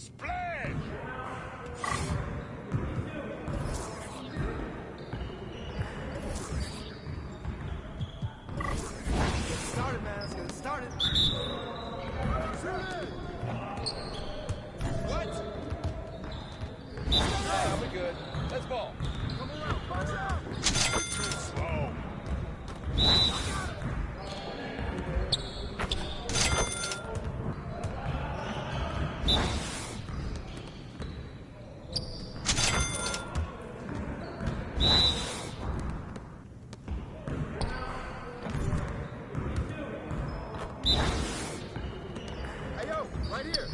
Splash! Started, man. Let's get it started. What? Yeah, we're good. Let's ball. Come around. Watch out. Too slow. Hey, yo, right here.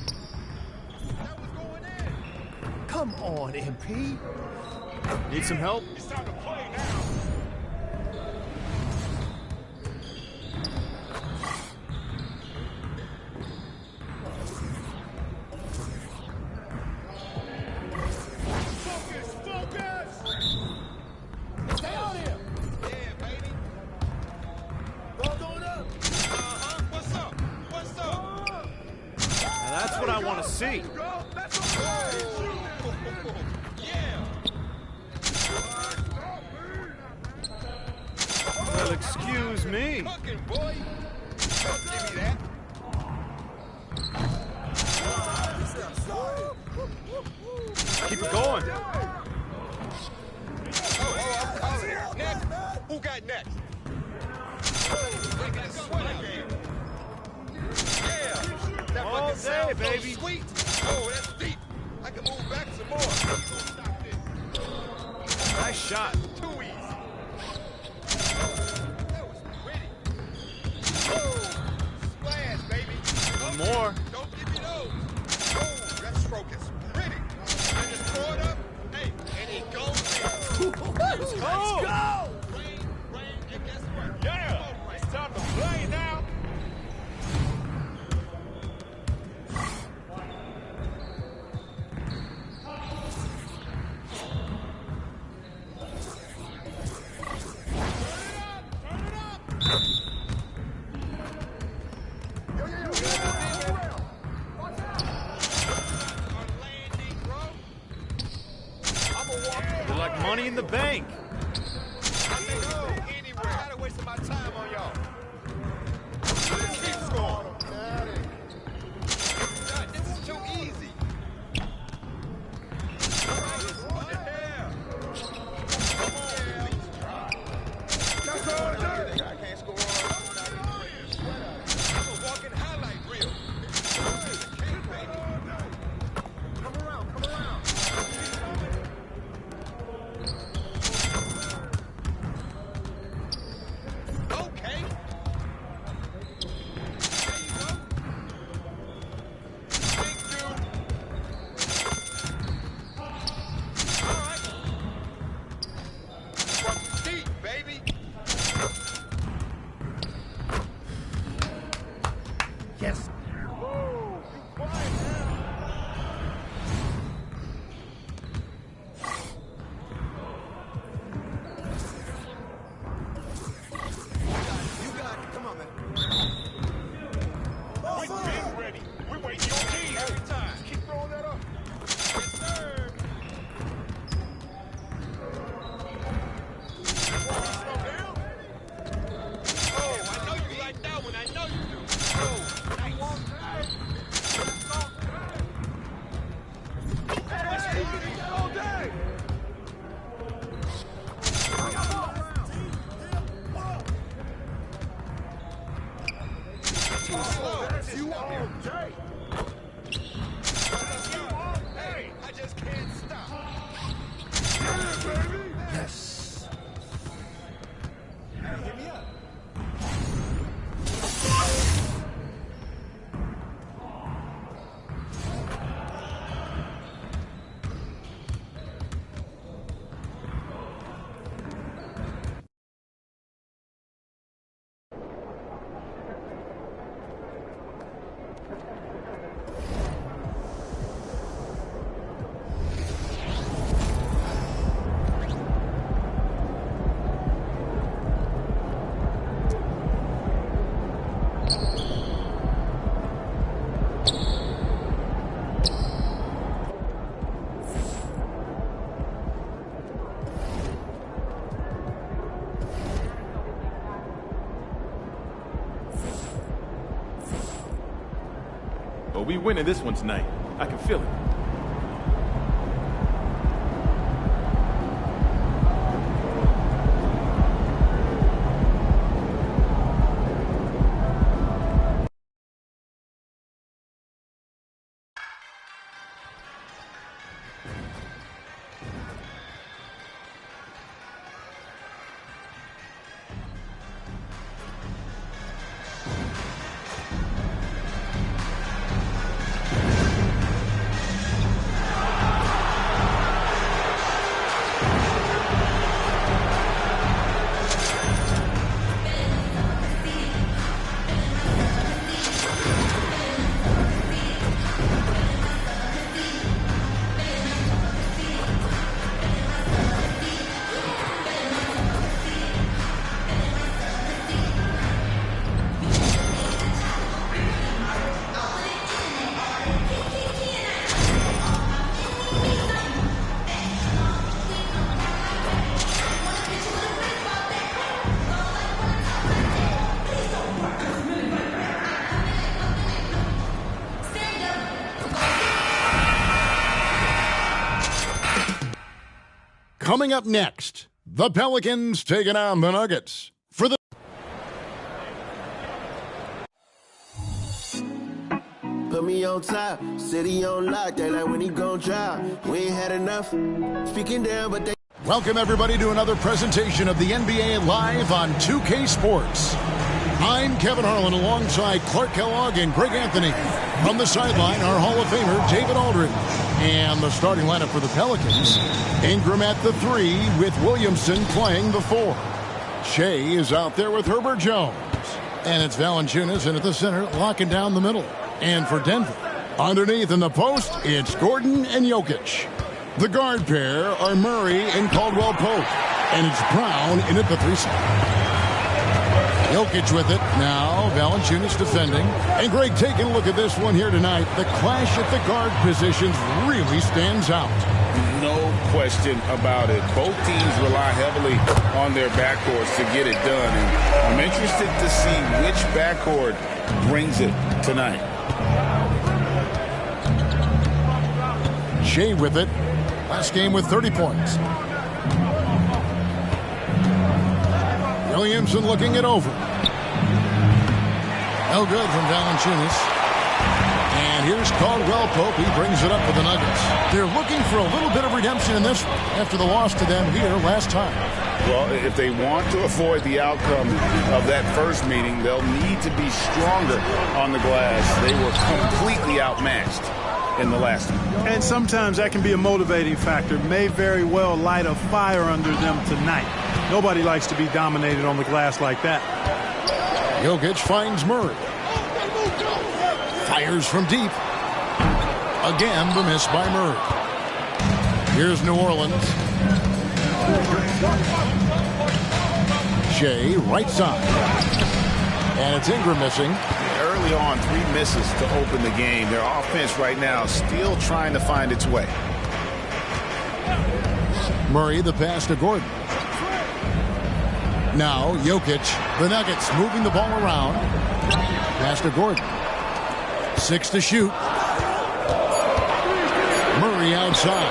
That was going in. Come on, MP. Need some help? It's time to play now. Focus! Focus! Stay on him. Yeah, baby. Ball going up. What's up? What's up? Now that's what I want to see. Go. Let's go. Yeah. Well, excuse me. Cooking, boy. Don't give me that. Keep it going. Oh, I'm calling it. Next. Who got next? Taking a sweat out here. Yeah. That All fucking sound day, so baby. sweet. Oh, that's deep. I can move back some more. Stop this. Nice shot. Too easy. That was pretty. Oh, splash, baby. One more. Don't give me those. Oh, that stroke is pretty. I just throw it up. Hey, and he goes in. Let's go. Rain, and guess what? Yeah, it's time to play now. You're like money in the bank. I can go anywhere. I gotta waste my time on y'all. Keep scoring. This is too easy. What the hell? That's all day. I can't score. I'm a walking highlight reel. Come around. Come around. Okay. There you go. Thank you. All right. From deep, baby. Yes. You got it. Come on, man. We've been ready. We're waiting on you every time. Keep throwing that up. Yes, sir. Oh, I know you like that one. I know you do. Oh, nice. All day. Too slow. You all day. Hey, I just can't stop. Yes. Hey, hit me up. we winning this one tonight. I can feel it. Coming up next, the Pelicans taking on the Nuggets. For the Put me on top, city on lock, they like when he gon' drop. We ain't had enough, speaking down, but they... Welcome everybody to another presentation of the NBA Live on 2K Sports. I'm Kevin Harlan alongside Clark Kellogg and Greg Anthony. From the sideline, our Hall of Famer, David Aldridge. And the starting lineup for the Pelicans, Ingram at the 3 with Williamson playing the 4. Shea is out there with Herbert Jones. And it's Valanciunas in at the center, locking down the middle. And for Denver, underneath in the post, it's Gordon and Jokic. The guard pair are Murray and Caldwell Pope. And it's Brown in at the 3 spot. Jokic with it. Now, Valanciunas defending. And Greg, taking a look at this one here tonight. The clash at the guard positions really stands out. No question about it. Both teams rely heavily on their backcourts to get it done. And I'm interested to see which backcourt brings it tonight. Shea with it. Last game with 30 points. Williamson looking it over. No good from Valanciunas. And here's Caldwell Pope. He brings it up for the Nuggets. They're looking for a little bit of redemption in this one after the loss to them here last time. Well, if they want to avoid the outcome of that first meeting, they'll need to be stronger on the glass. They were completely outmatched in the last one. And sometimes that can be a motivating factor. May very well light a fire under them tonight. Nobody likes to be dominated on the glass like that. Jokic finds Murray. Fires from deep. Again, the miss by Murray. Here's New Orleans. Shea, right side. And it's Ingram missing. Early on, 3 misses to open the game. Their offense right now still trying to find its way. Murray, the pass to Gordon. Now, Jokic, the Nuggets moving the ball around. Pass to Gordon. 6 to shoot. Murray outside.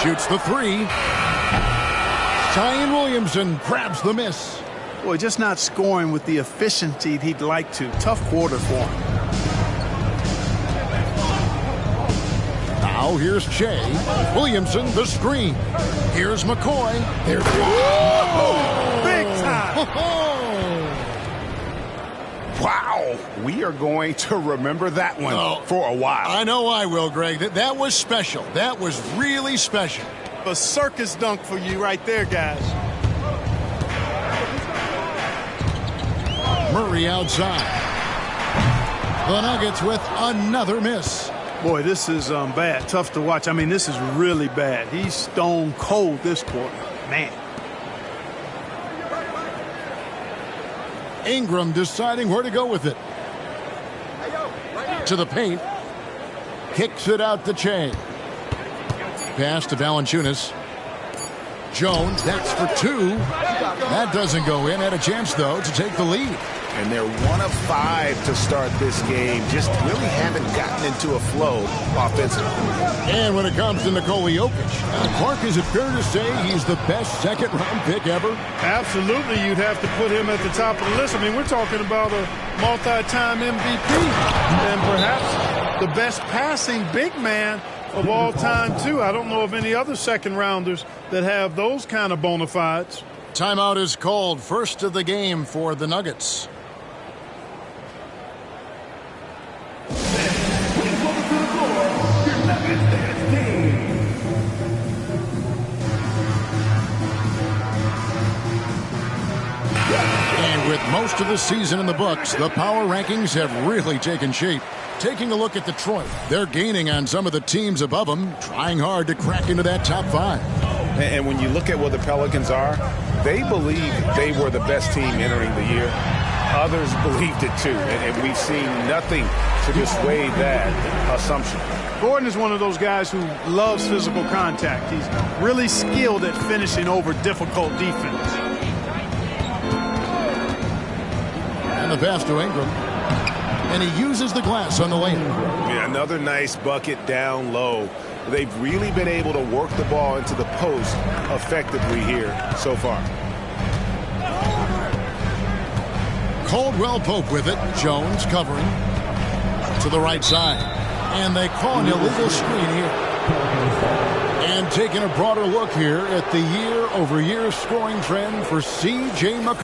Shoots the 3. Zion Williamson grabs the miss. Boy, just not scoring with the efficiency he'd like to. Tough quarter for him. Now here's Shea. Williamson, the screen. Here's McCoy. There's Big time. Wow. We are going to remember that one for a while. I know I will, Greg. That was special. That was really special. A circus dunk for you right there, guys. Murray outside. The Nuggets with another miss. Boy, this is bad. Tough to watch. I mean, this is really bad. He's stone cold this quarter. Man. Ingram deciding where to go with it. To the paint. Kicks it out to Shea. Pass to Valanciunas. Jones, that's for 2. That doesn't go in. Had a chance, though, to take the lead. and they're 1 of 5 to start this game. Just really haven't gotten into a flow offensively. And when it comes to Nikola Jokic, Clark, is it fair to say he's the best second-round pick ever? Absolutely, you'd have to put him at the top of the list. I mean, we're talking about a multi-time MVP and perhaps the best passing big man of all time, too. I don't know of any other second-rounders that have those kind of bona fides. Timeout is called. First of the game for the Nuggets. And with most of the season in the books, the power rankings have really taken shape. Taking a look at Detroit, they're gaining on some of the teams above them, trying hard to crack into that top 5. And when you look at where the Pelicans are, they believe they were the best team entering the year. Others believed it too, and we've seen nothing to dissuade that assumption. Gordon is one of those guys who loves physical contact. He's really skilled at finishing over difficult defense. And the pass to Ingram. And he uses the glass on the layup. Yeah, another nice bucket down low. They've really been able to work the ball into the post effectively here so far. Caldwell Pope with it. Jones covering to the right side. And they call an illegal screen here. And taking a broader look here at the year-over-year scoring trend for C.J. McCollum.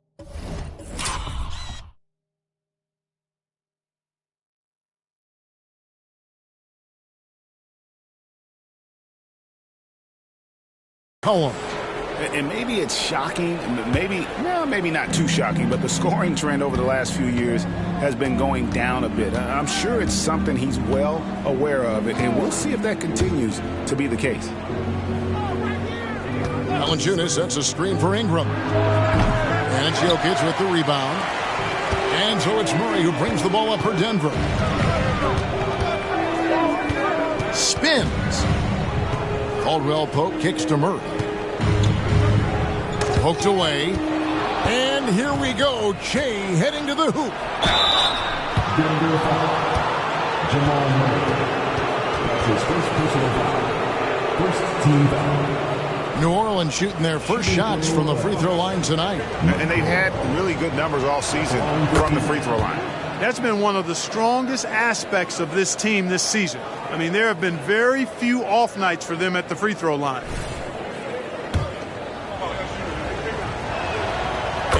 And maybe it's shocking, maybe not too shocking, but the scoring trend over the last few years has been going down a bit. I'm sure it's something he's well aware of, and we'll see if that continues to be the case. Valanciunas sets a screen for Ingram. And it's Jokic with the rebound. And so it's Murray who brings the ball up for Denver. Spins. Caldwell Pope kicks to Murray. Poked away. And here we go. Che heading to the hoop. Jamal Murray. That's his first personal foul. First team foul. New Orleans shooting their first shots from the free throw line tonight. And they've had really good numbers all season from the free throw line. That's been one of the strongest aspects of this team this season. I mean, there have been very few off nights for them at the free throw line.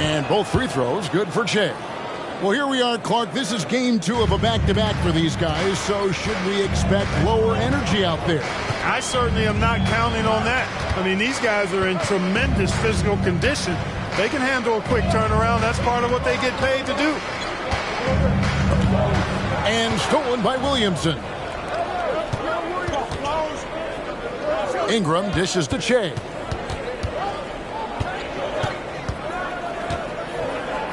And both free throws good for Che. Well, here we are, Clark. This is game 2 of a back-to-back for these guys, so should we expect lower energy out there? I certainly am not counting on that. I mean, these guys are in tremendous physical condition. They can handle a quick turnaround. That's part of what they get paid to do. And stolen by Williamson. Ingram dishes to Che.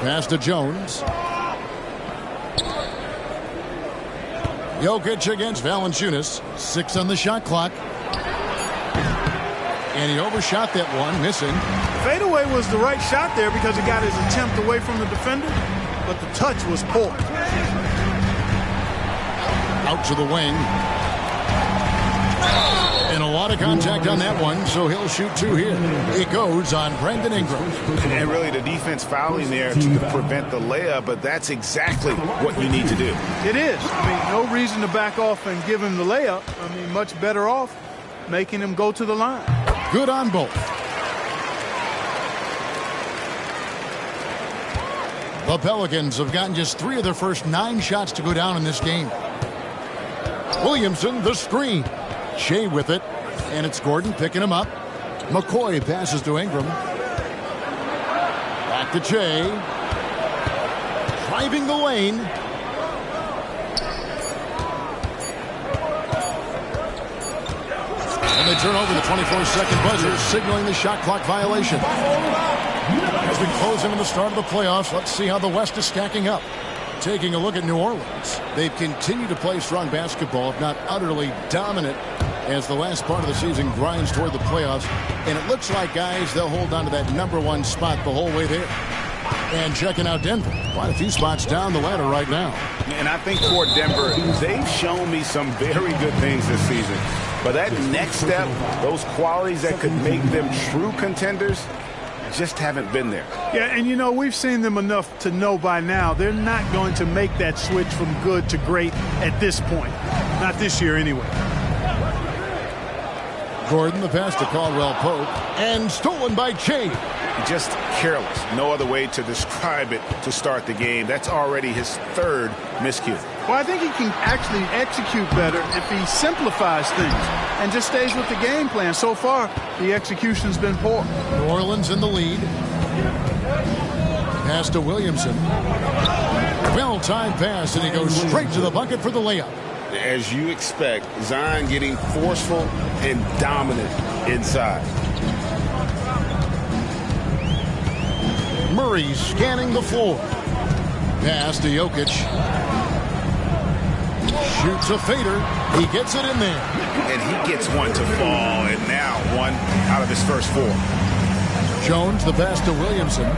Pass to Jones. Jokic against Valanciunas. 6 on the shot clock. And he overshot that one, missing. Fadeaway was the right shot there because he got his attempt away from the defender, but the touch was poor. Out to the wing. And a lot of contact on that one, so he'll shoot 2 here. It goes on Brandon Ingram. And really the defense fouling there to prevent the layup, but that's exactly what you need to do. It is. I mean, no reason to back off and give him the layup. I mean, much better off making him go to the line. Good on both. The Pelicans have gotten just 3 of their first 9 shots to go down in this game. Williamson, the screen. Che with it, and it's Gordon picking him up. McCoy passes to Ingram. Back to Che. Driving the lane. And they turn over the 24-second buzzer, signaling the shot clock violation. As we close into the start of the playoffs, let's see how the West is stacking up. Taking a look at New Orleans, they've continued to play strong basketball, if not utterly dominant, as the last part of the season grinds toward the playoffs. And it looks like, guys, they'll hold on to that #1 spot the whole way there. And checking out Denver. Quite a few spots down the ladder right now. And I think for Denver, they've shown me some very good things this season. But that next step, those qualities that could make them true contenders, just haven't been there. Yeah, and you know, we've seen them enough to know by now they're not going to make that switch from good to great at this point. Not this year anyway. Gordon, the pass to Caldwell Pope, and stolen by Che. Just careless. No other way to describe it to start the game. That's already his third miscue. Well, I think he can actually execute better if he simplifies things and just stays with the game plan. So far, the execution's been poor. New Orleans in the lead. Pass to Williamson. Well-timed pass, and he goes straight to the bucket for the layup. As you expect, Zion getting forceful and dominant inside. Murray scanning the floor. Pass to Jokic. Shoots a fader. He gets it in there. And he gets one to fall, and now one out of his first four. Jones, the pass to Williamson.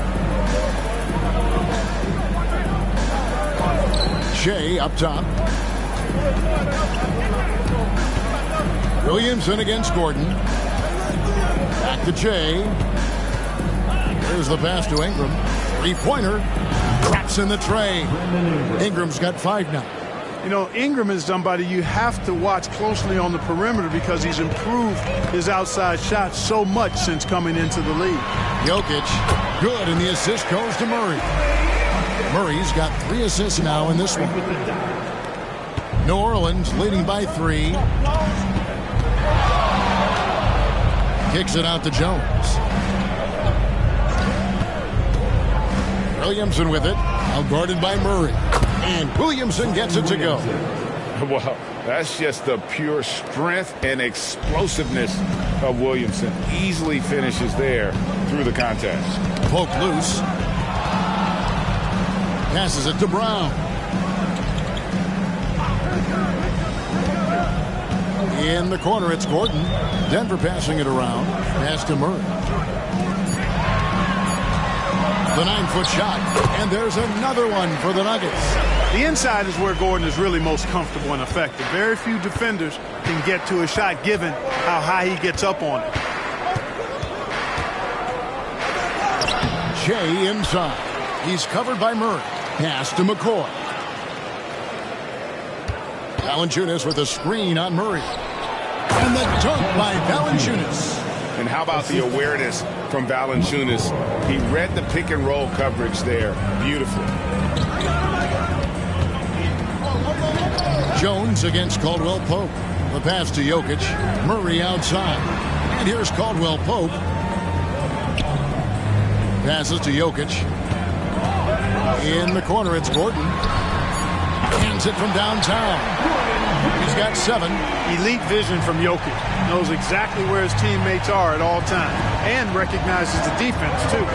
Shea up top. Williamson against Gordon. Back to Shea. There's the pass to Ingram. Three-pointer. Traps in the tray. Ingram's got 5 now. You know, Ingram is somebody you have to watch closely on the perimeter because he's improved his outside shot so much since coming into the league. Jokic, good, and the assist goes to Murray. Murray's got 3 assists now in this one. New Orleans leading by 3. Kicks it out to Jones. Williamson with it, now guarded by Murray. And Williamson gets it to go. Wow, that's just the pure strength and explosiveness of Williamson. Easily finishes there through the contest. Poke loose. Passes it to Brown. In the corner, it's Gordon. Denver passing it around. Pass to Murray. The 9-foot shot, and there's another one for the Nuggets. The inside is where Gordon is really most comfortable and effective. Very few defenders can get to a shot given how high he gets up on it. Shea inside. He's covered by Murray. Pass to McCoy. Valanciunas with a screen on Murray. And the dunk by Valanciunas. And how about the awareness from Valanciunas? He read the pick and roll coverage there beautifully. Jones against Caldwell Pope. The pass to Jokic. Murray outside. And here's Caldwell Pope. Passes to Jokic. In the corner, it's Gordon. Hands it from downtown. He's got 7. Elite vision from Jokic. Knows exactly where his teammates are at all times. And recognizes the defense, too.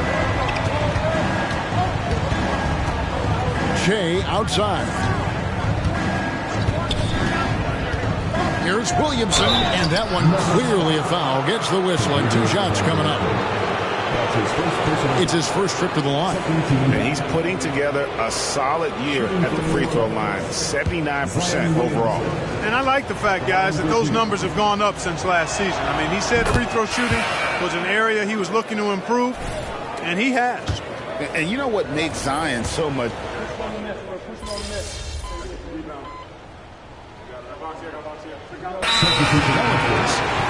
Shea outside. Here's Williamson, and that one clearly a foul. Gets the whistle, and 2 shots coming up. It's his first trip to the line. And he's putting together a solid year at the free throw line. 79% overall. And I like the fact, guys, that those numbers have gone up since last season. I mean, he said free throw shooting was an area he was looking to improve, and he has. And you know what makes Zion so much...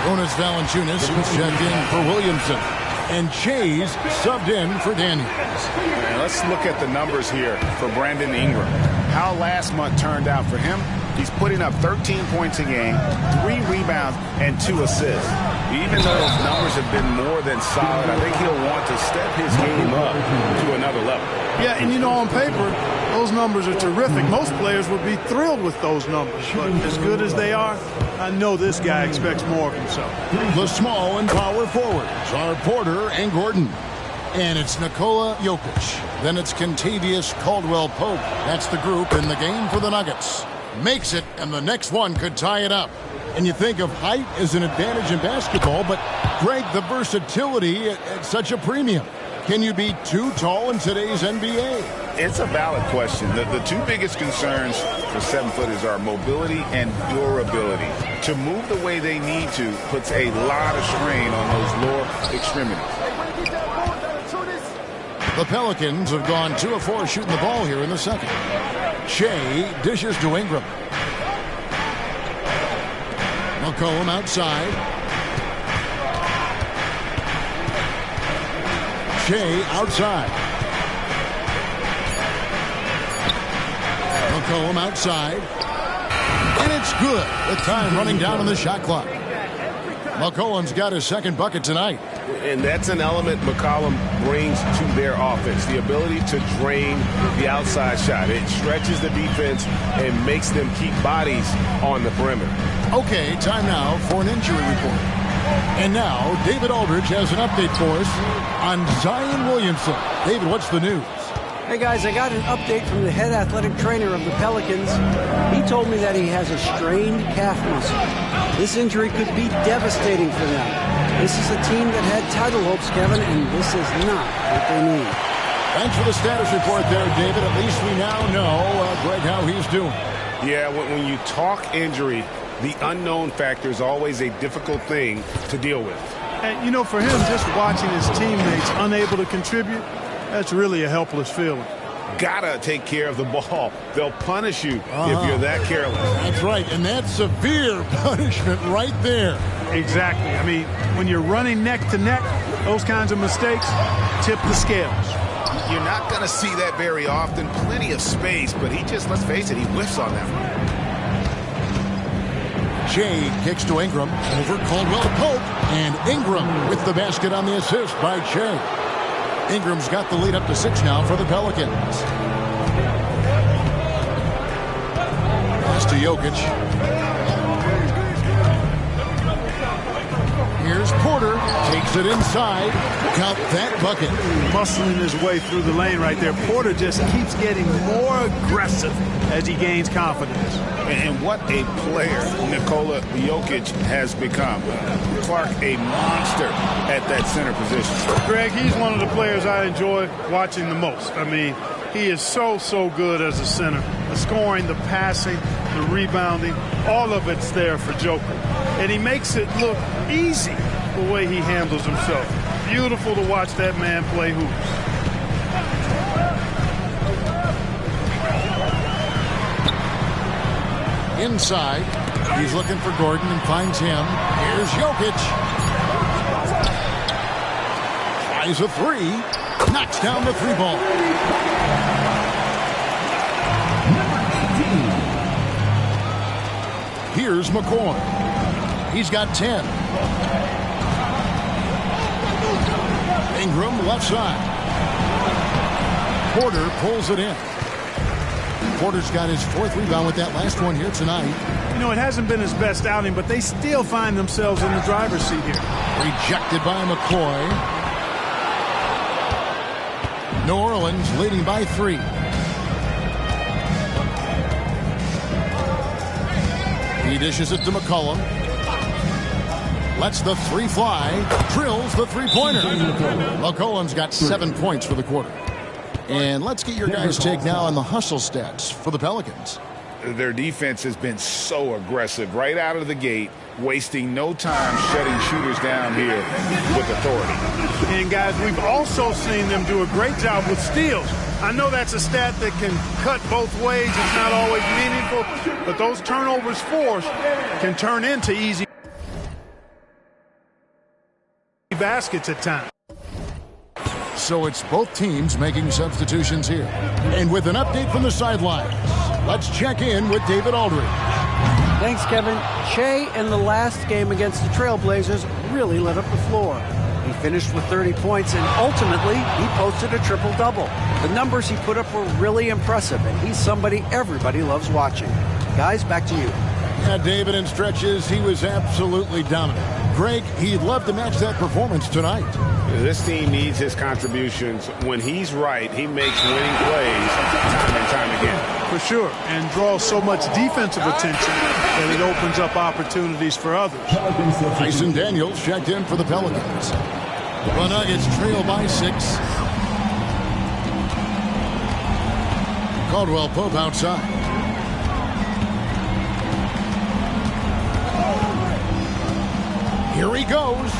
Jonas Valanciunas, who's checked in for Williamson. And Shea's subbed in for Daniels. Let's look at the numbers here for Brandon Ingram. How last month turned out for him. He's putting up 13 points a game, 3 rebounds, and 2 assists. Even though those numbers have been more than solid, I think he'll want to step his game up to another level. Yeah, and you know, on paper, those numbers are terrific. Most players would be thrilled with those numbers. But as good as they are, I know this guy expects more of himself. The small and power forwards are Porter and Gordon. And it's Nikola Jokic. Then it's Kentavious Caldwell-Pope. That's the group in the game for the Nuggets. Makes it, and the next one could tie it up. And you think of height as an advantage in basketball, but Greg, the versatility at such a premium. Can you be too tall in today's NBA? It's a valid question. The two biggest concerns for 7-footers are mobility and durability. To move the way they need to puts a lot of strain on those lower extremities. The Pelicans have gone 2 of 4 shooting the ball here in the second. Shea dishes to Ingram. McCollum outside. Shea outside. McCollum outside. And it's good. The time running down on the shot clock. McCollum's got his second bucket tonight. And that's an element McCollum brings to their offense, the ability to drain the outside shot. It stretches the defense and makes them keep bodies on the perimeter. Okay, time now for an injury report. And now, David Aldridge has an update for us on Zion Williamson. David, what's the news? Hey guys, I got an update from the head athletic trainer of the Pelicans. He told me that he has a strained calf muscle. This injury could be devastating for them. This is a team that had title hopes, Kevin, and this is not what they need. Thanks for the status report there, David. At least we now know, Greg, how he's doing. Yeah, when you talk injury, the unknown factor is always a difficult thing to deal with. And, you know, for him, just watching his teammates unable to contribute, that's really a helpless feeling. Gotta take care of the ball. They'll punish you if you're that careless. That's right, and that's severe punishment right there. Exactly. I mean, when you're running neck to neck, those kinds of mistakes tip the scales. You're not going to see that very often. Plenty of space, but he just, let's face it, he whiffs on that one. Shea kicks to Ingram. Over Caldwell Pope. And Ingram with the basket on the assist by Shea. Ingram's got the lead up to 6 now for the Pelicans. Pass to Jokic. Here's Porter. Takes it inside. Count that bucket. Muscling his way through the lane right there. Porter just keeps getting more aggressive as he gains confidence. And what a player Nikola Jokic has become. Clark, a monster at that center position. Greg, he's one of the players I enjoy watching the most. I mean, he is so good as a center. The scoring, the passing, the rebounding, all of it's there for Joker. And he makes it look easy the way he handles himself. Beautiful to watch that man play hoops. Inside, he's looking for Gordon and finds him. Here's Jokic. Tries a 3. Knocks down the 3 ball. Here's McCoy. He's got 10. Ingram left side. Porter pulls it in. Porter's got his 4th rebound with that last one here tonight. You know, it hasn't been his best outing, but they still find themselves in the driver's seat here. Rejected by McCoy. New Orleans leading by 3. He dishes it to McCollum. Lets the 3 fly. Drills the 3-pointer. McCollum's got 7 points for the quarter. And let's get your guys' take now on the hustle stats for the Pelicans. Their defense has been so aggressive right out of the gate, wasting no time shutting shooters down here with authority. And, guys, we've also seen them do a great job with steals. I know that's a stat that can cut both ways. It's not always meaningful, but those turnovers forced can turn into easy baskets at times. So it's both teams making substitutions here. And with an update from the sidelines, let's check in with David Aldridge. Thanks, Kevin. Shea in the last game against the Trailblazers really lit up the floor. He finished with 30 points, and ultimately, he posted a triple-double. The numbers he put up were really impressive, and he's somebody everybody loves watching. Guys, back to you. Yeah, David, in stretches, he was absolutely dominant. Greg, he'd love to match that performance tonight. This team needs his contributions. When he's right, he makes winning plays time and time again. For sure, and draws so much defensive attention that it opens up opportunities for others. Tyson Daniels checked in for the Pelicans. The Nuggets trail by 6. Caldwell Pope outside. Here he goes.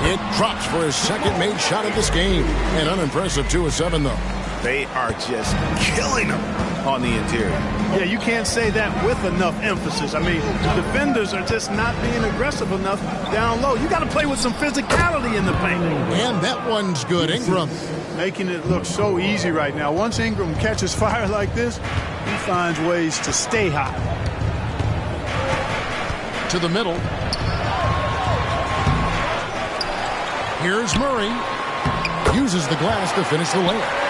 It drops for his second made shot of this game. An unimpressive 2 of 7, though. They are just killing them on the interior. Yeah, you can't say that with enough emphasis. I mean, the defenders are just not being aggressive enough down low. You got to play with some physicality in the paint. And that one's good. Ingram. Making it look so easy right now. Once Ingram catches fire like this, he finds ways to stay hot. To the middle. Here's Murray. Uses the glass to finish the layup.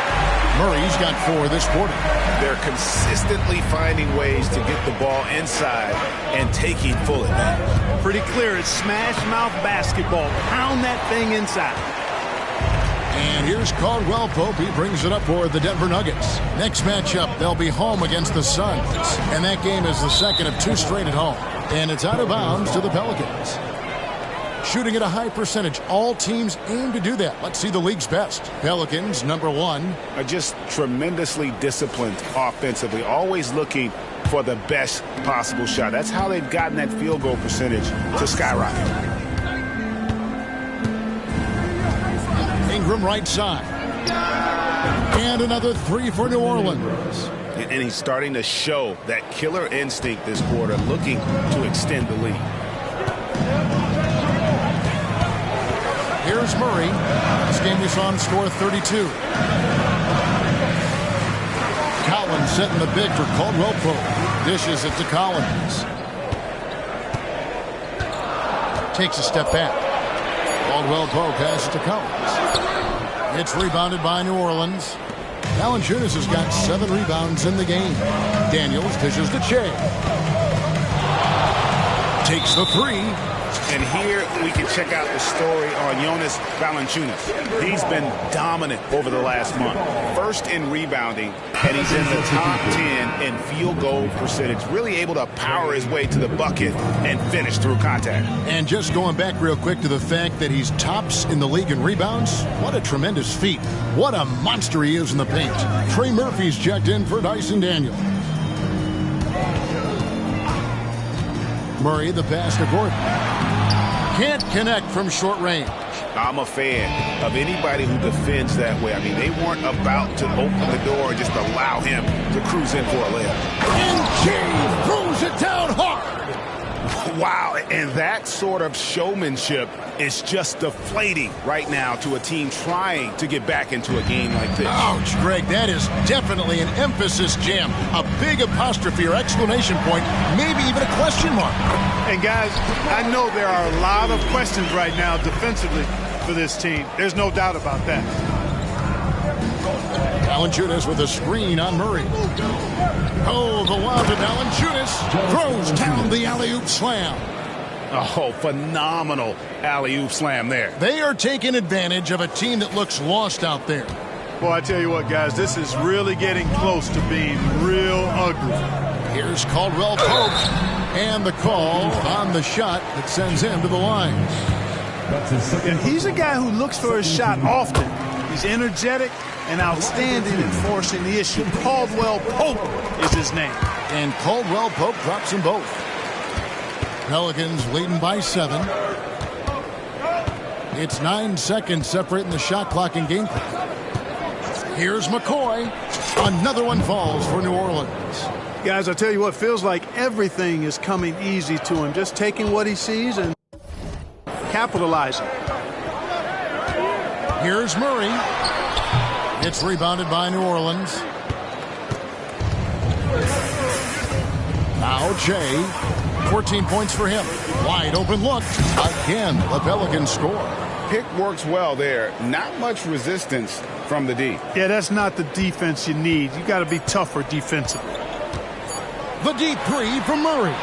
Murray's got 4 this quarter. They're consistently finding ways to get the ball inside and taking full advantage. Pretty clear. It's smash mouth basketball. Pound that thing inside. And here's Caldwell Pope. He brings it up for the Denver Nuggets. Next matchup, they'll be home against the Suns. And that game is the second of 2 straight at home. And it's out of bounds to the Pelicans. Shooting at a high percentage. All teams aim to do that. Let's see the league's best. Pelicans, number 1. Are just tremendously disciplined offensively. Always looking for the best possible shot. That's how they've gotten that field goal percentage to skyrocket. Ingram right side. And another 3 for New Orleans. And he's starting to show that killer instinct this quarter, looking to extend the lead. Here's Murray. This game we saw him score 32. Collins setting the big for Caldwell Pope. Dishes it to Collins. Takes a step back. Caldwell Pope has it to Collins. It's rebounded by New Orleans. Valanciunas has got 7 rebounds in the game. Daniels dishes to Shea. Takes the 3. And here we can check out the story on Jonas Valanciunas. He's been dominant over the last month. First in rebounding, and he's in the top 10 in field goal percentage. Really able to power his way to the bucket and finish through contact. And just going back real quick to the fact that he's tops in the league in rebounds, what a tremendous feat. What a monster he is in the paint. Trey Murphy's checked in for Dyson Daniel. Murray, the pass to Gordon. Can't connect from short range. I'm a fan of anybody who defends that way. I mean, they weren't about to open the door and just allow him to cruise in for a layup. And Jay throws it down hard. Wow, and that sort of showmanship is just deflating right now to a team trying to get back into a game like this. Ouch, Greg, that is definitely an emphasis jam. A big apostrophe or exclamation point, maybe even a question mark. And guys, I know there are a lot of questions right now defensively for this team. There's no doubt about that. Valanciunas with a screen on Murray. Oh, the lob to Valanciunas. Throws down the alley-oop slam. Oh, phenomenal alley-oop slam there. They are taking advantage of a team that looks lost out there. Boy, I tell you what, guys, this is really getting close to being real ugly. Here's Caldwell Pope. And the call on the shot that sends him to the line. And he's a guy who looks for his shot often. He's energetic and outstanding in forcing the issue. Caldwell Pope is his name. And Caldwell Pope drops them both. Pelicans leading by 7. It's 9 seconds separating the shot clock and game clock. Here's McCoy. Another one falls for New Orleans. Guys, I tell you what, feels like everything is coming easy to him. Just taking what he sees and capitalizing. Here's Murray. It's rebounded by New Orleans. Now Jay. 14 points for him. Wide open look. Again, the Pelicans score. Pick works well there. Not much resistance from the D. Yeah, that's not the defense you need. You got to be tougher defensively. The deep 3 from Murray.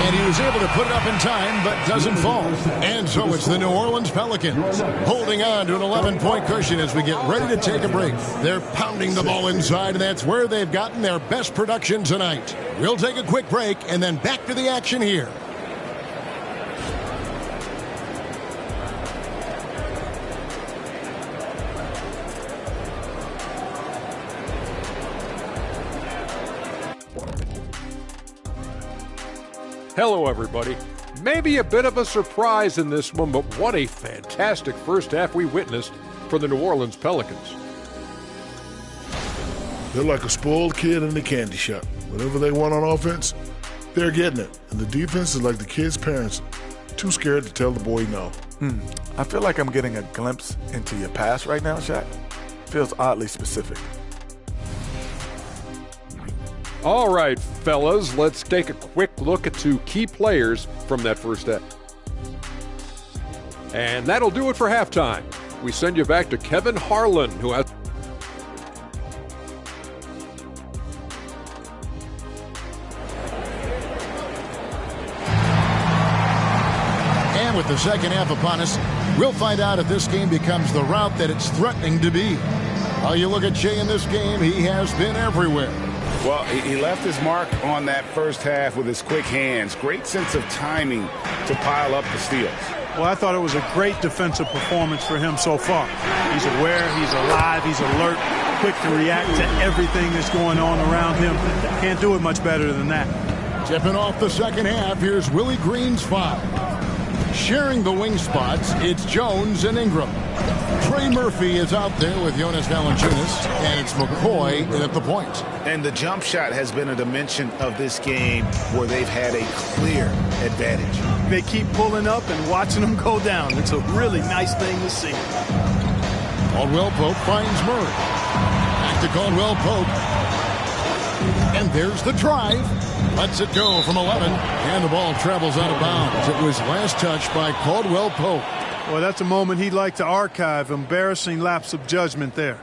And he was able to put it up in time, but doesn't fall. And so it's the New Orleans Pelicans holding on to an 11-point cushion as we get ready to take a break. They're pounding the ball inside, and that's where they've gotten their best production tonight. We'll take a quick break and then back to the action here. Hello, everybody. Maybe a bit of a surprise in this one, but what a fantastic first half we witnessed for the New Orleans Pelicans. They're like a spoiled kid in a candy shop. Whatever they want on offense, they're getting it. And the defense is like the kid's parents, too scared to tell the boy no. I feel like I'm getting a glimpse into your past right now, Shaq. Feels oddly specific. All right, fellas, let's take a quick look at 2 key players from that first half. And that'll do it for halftime. We send you back to Kevin Harlan, who has... And with the second half upon us, we'll find out if this game becomes the route that it's threatening to be. While you look at Shea in this game, he has been everywhere. Well, he left his mark on that first half with his quick hands. Great sense of timing to pile up the steals. Well, I thought it was a great defensive performance for him so far. He's aware, he's alive, he's alert, quick to react to everything that's going on around him. Can't do it much better than that. Tipping off the second half, here's Willie Green's foul. Sharing the wing spots, it's Jones and Ingram. Trey Murphy is out there with Jonas Valanciunas, and it's McCoy at the point. And the jump shot has been a dimension of this game where they've had a clear advantage. They keep pulling up and watching them go down. It's a really nice thing to see. Caldwell Pope finds Murray. Back to Caldwell Pope. And there's the drive. Lets it go from 11, and the ball travels out of bounds. It was last touched by Caldwell Pope. Well, that's a moment he'd like to archive. Embarrassing lapse of judgment there.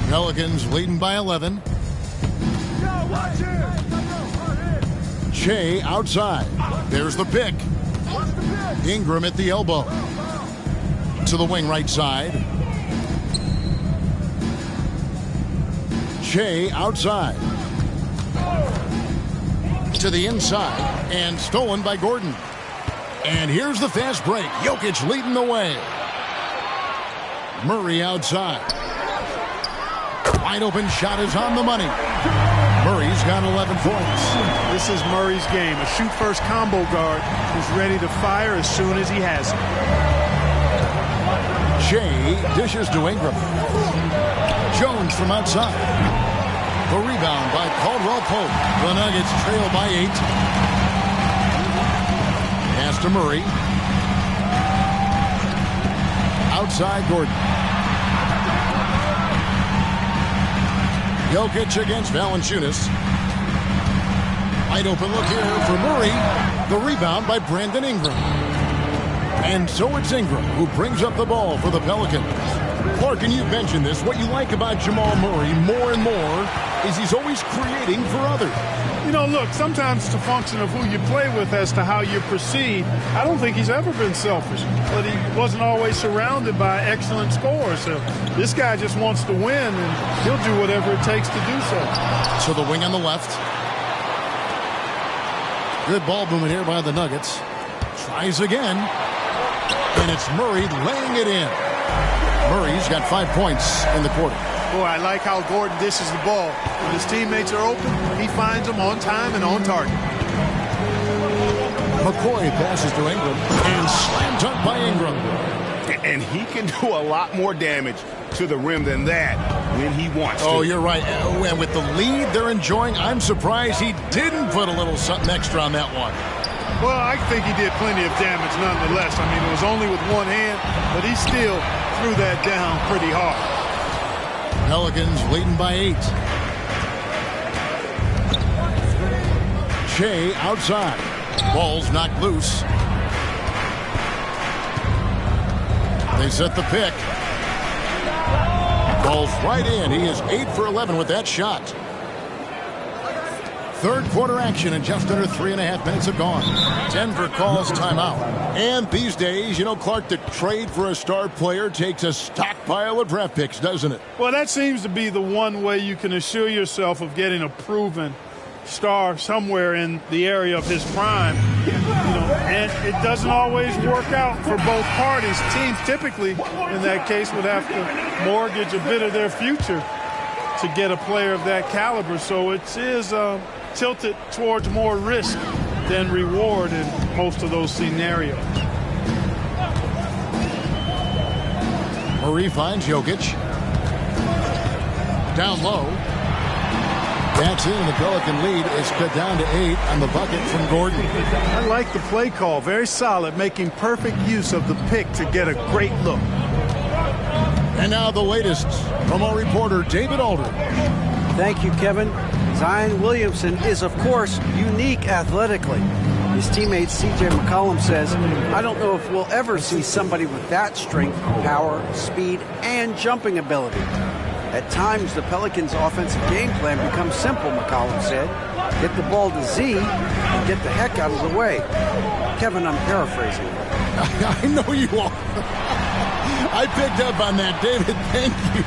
Pelicans leading by 11. Shea outside. There's the pick. Ingram at the elbow. To the wing right side. Shea outside. To the inside. And stolen by Gordon. And here's the fast break. Jokic leading the way. Murray outside. Wide open shot is on the money. Murray's got 11 points. This is Murray's game. A shoot-first combo guard who's ready to fire as soon as he has it. Shea dishes to Ingram. Jones from outside. The rebound by Caldwell Pope. The Nuggets trail by 8. Pass to Murray. Outside Gordon. Jokic against Valanciunas. Wide open look here for Murray. The rebound by Brandon Ingram. And so it's Ingram who brings up the ball for the Pelicans. Clark, and you mentioned this, what you like about Jamal Murray more and more is he's always creating for others. You know, look, sometimes it's a function of who you play with as to how you proceed. I don't think he's ever been selfish, but he wasn't always surrounded by excellent scorers. So this guy just wants to win, and he'll do whatever it takes to do so. So the wing on the left. Good ball movement here by the Nuggets. Tries again. And it's Murray laying it in. Murray's got 5 points in the quarter. Boy, I like how Gordon dishes the ball. When his teammates are open, he finds them on time and on target. McCoy passes to Ingram and slam dunk by Ingram. And he can do a lot more damage to the rim than that when he wants to. Oh, you're right. And with the lead they're enjoying, I'm surprised he didn't put a little something extra on that one. Well, I think he did plenty of damage nonetheless. I mean, it was only with one hand, but he still threw that down pretty hard. Pelicans leading by 8. Shea outside. Ball's knocked loose. They set the pick. Ball's right in. He is 8 for 11 with that shot. Third quarter action, and just under 3.5 minutes have gone. Denver calls timeout. And these days, you know, Clark, the trade for a star player takes a stockpile of draft picks, doesn't it? Well, that seems to be the one way you can assure yourself of getting a proven star somewhere in the area of his prime. You know, and it doesn't always work out for both parties. Teams typically, in that case, would have to mortgage a bit of their future to get a player of that caliber. So it is tilted towards more risk than reward in most of those scenarios. Murray finds Jokic. Down low. That's in. The Pelican lead is cut down to 8 on the bucket from Gordon. I like the play call. Very solid, making perfect use of the pick to get a great look. And now the latest from our reporter, David Aldridge. Thank you, Kevin. Zion Williamson is, of course, unique athletically. His teammate C.J. McCollum says, I don't know if we'll ever see somebody with that strength, power, speed, and jumping ability. At times, the Pelicans' offensive game plan becomes simple, McCollum said. Get the ball to Z and get the heck out of the way. Kevin, I'm paraphrasing. I know you are. I picked up on that, David. Thank you.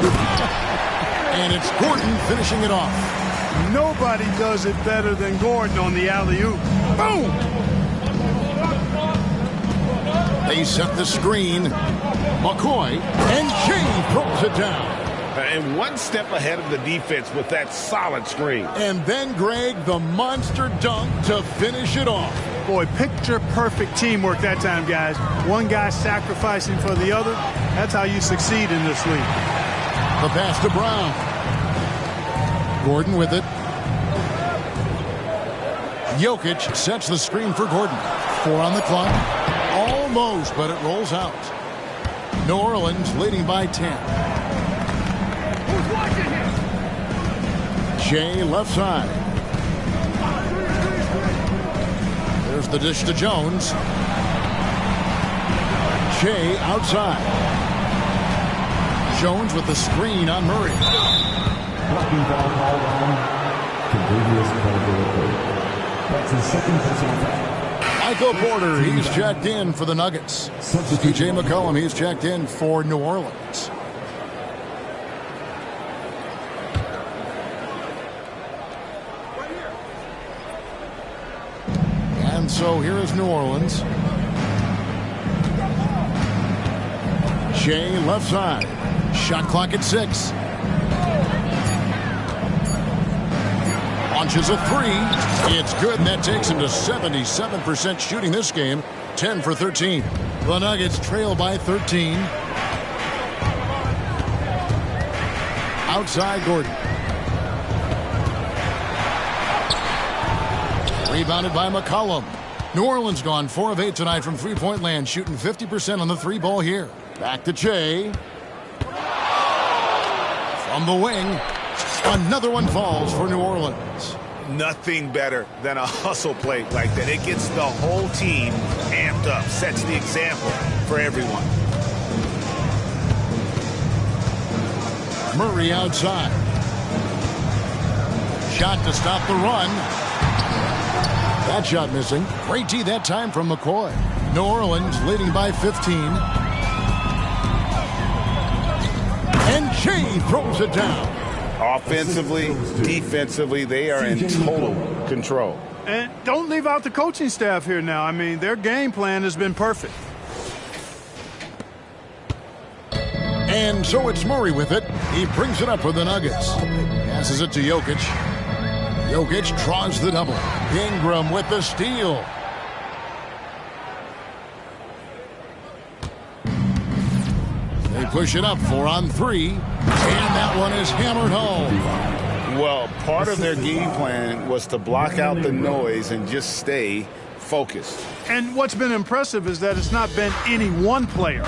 And it's Gordon finishing it off. Nobody does it better than Gordon on the alley-oop. Boom! They set the screen. McCoy and Shea throws it down. And one step ahead of the defense with that solid screen. And then Greg, the monster dunk to finish it off. Boy, picture-perfect teamwork that time, guys. One guy sacrificing for the other. That's how you succeed in this league. The pass to Brown. Gordon with it. Jokic sets the screen for Gordon. 4 on the clock. Almost, but it rolls out. New Orleans leading by 10. Shea left side. There's the dish to Jones. Shea outside. Jones with the screen on Murray. Blocking foul called on Contagious Credibility. That's his second personal foul. Michael Porter, he's checked in for the Nuggets. C.J. McCollum, he's checked in for New Orleans. And so here is New Orleans. Shea left side. Shot clock at 6. Launches a 3. It's good, and that takes him to 77% shooting this game. 10 for 13. The Nuggets trail by 13. Outside Gordon. Rebounded by McCollum. New Orleans gone 4 of 8 tonight from three-point land, shooting 50% on the 3-ball here. Back to Shea. From the wing. Another one falls for New Orleans. Nothing better than a hustle play like that. It gets the whole team amped up, sets the example for everyone. Murray outside. Shot to stop the run. That shot missing. Great D that time from McCoy. New Orleans leading by 15. And Shea throws it down. Offensively, defensively, they are in total control. And don't leave out the coaching staff here now. I mean, their game plan has been perfect. And so it's Murray with it. He brings it up for the Nuggets. Passes it to Jokic. Jokic draws the double. Ingram with the steal. They push it up 4 on 3. And that one is hammered home. Well, part of their game plan was to block out the noise and just stay focused. And what's been impressive is that it's not been any one player.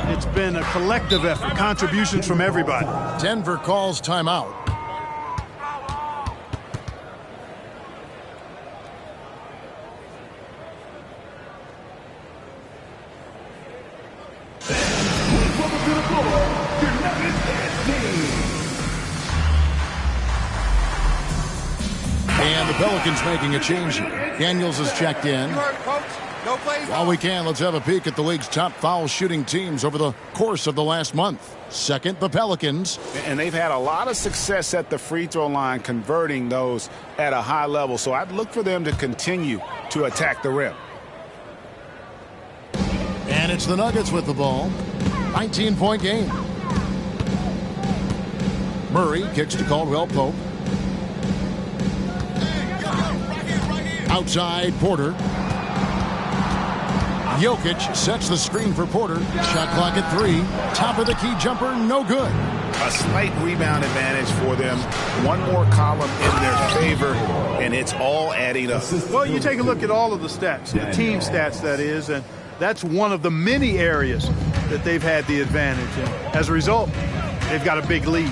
It's been a collective effort, contributions from everybody. Denver calls timeout. And the Pelicans making a change here. Daniels is checked in. While we can, let's have a peek at the league's top foul shooting teams over the course of the last month. Second, the Pelicans. And they've had a lot of success at the free throw line, converting those at a high level. So I'd look for them to continue to attack the rim. And it's the Nuggets with the ball. 19-point game. Murray kicks to Caldwell Pope. Outside, Porter. Jokic sets the screen for Porter. Shot clock at 3. Top of the key jumper, no good. A slight rebound advantage for them. One more column in their favor, and it's all adding up. Well, you take a look at all of the stats, the team stats, that is, and that's one of the many areas that they've had the advantage. And as a result, they've got a big lead.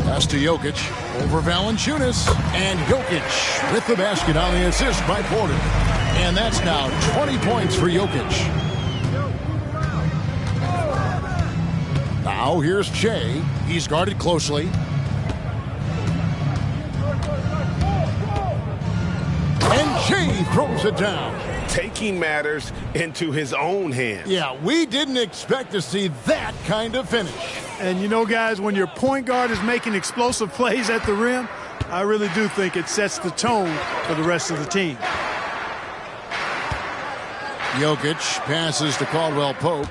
Pass to Jokic over Valanciunas, and Jokic with the basket on the assist by Porter. And that's now 20 points for Jokic. Now here's Che. He's guarded closely. And Che throws it down. Taking matters into his own hands. Yeah, we didn't expect to see that kind of finish. And you know, guys, when your point guard is making explosive plays at the rim, I really do think it sets the tone for the rest of the team. Jokic passes to Caldwell Pope.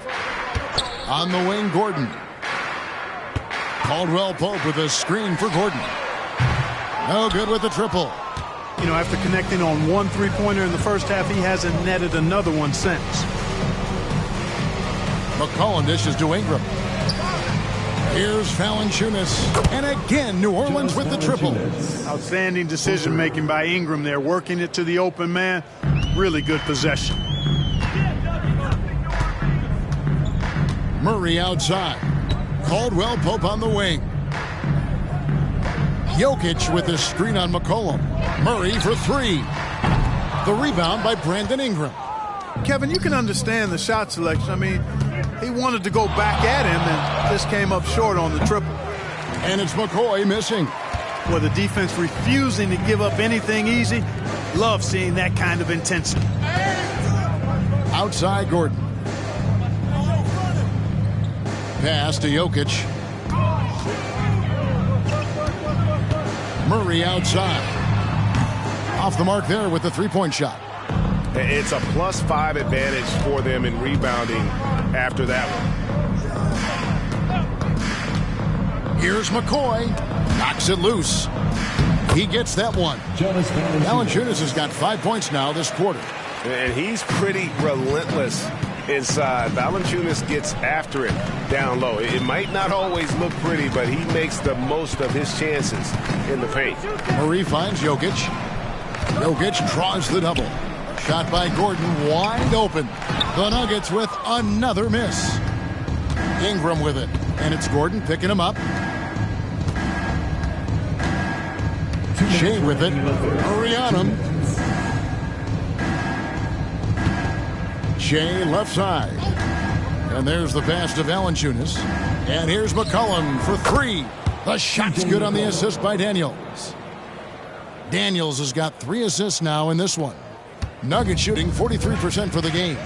On the wing, Gordon. Caldwell Pope with a screen for Gordon. No good with the triple. You know, after connecting on one three-pointer in the first half, he hasn't netted another one since. McCollum dishes to Ingram. Here's Valanciunas. And again, New Orleans with the triple. Outstanding decision-making by Ingram there, working it to the open man. Really good possession. Murray outside. Caldwell Pope on the wing. Jokic with a screen on McCollum. Murray for 3. The rebound by Brandon Ingram. Kevin, you can understand the shot selection. I mean, he wanted to go back at him and just came up short on the triple. And it's McCoy missing. Well, the defense refusing to give up anything easy. Love seeing that kind of intensity. Outside, Gordon. Pass to Jokic. Murray outside. Off the mark there with the three-point shot. It's a +5 advantage for them in rebounding after that one. Here's McCoy. Knocks it loose. He gets that one. Valanciunas has got 5 points now this quarter. And he's pretty relentless inside. Valanciunas gets after it down low. It might not always look pretty, but he makes the most of his chances in the paint. Murray finds Jokic. Jokic draws the double. Shot by Gordon, wide open. The Nuggets with another miss. Ingram with it, and it's Gordon picking him up. Shea with it. Murray on him. Shea left side. And there's the pass to Valanciunas. And here's McCollum for 3. The shot's good on the assist by Daniels. Daniels has got 3 assists now in this one. Nuggets shooting 43% for the game.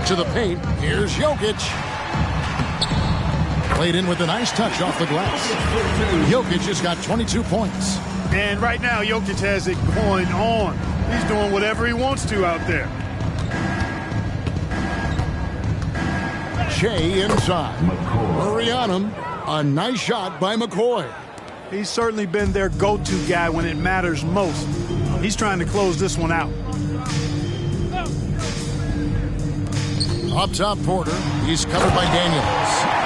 To the paint, here's Jokic. Played in with a nice touch off the glass. Jokic has got 22 points. And right now, Jokic has it going on. He's doing whatever he wants to out there. Shea inside. Murray on him. A nice shot by McCoy. He's certainly been their go-to guy when it matters most. He's trying to close this one out. Up top, Porter. He's covered by Daniels.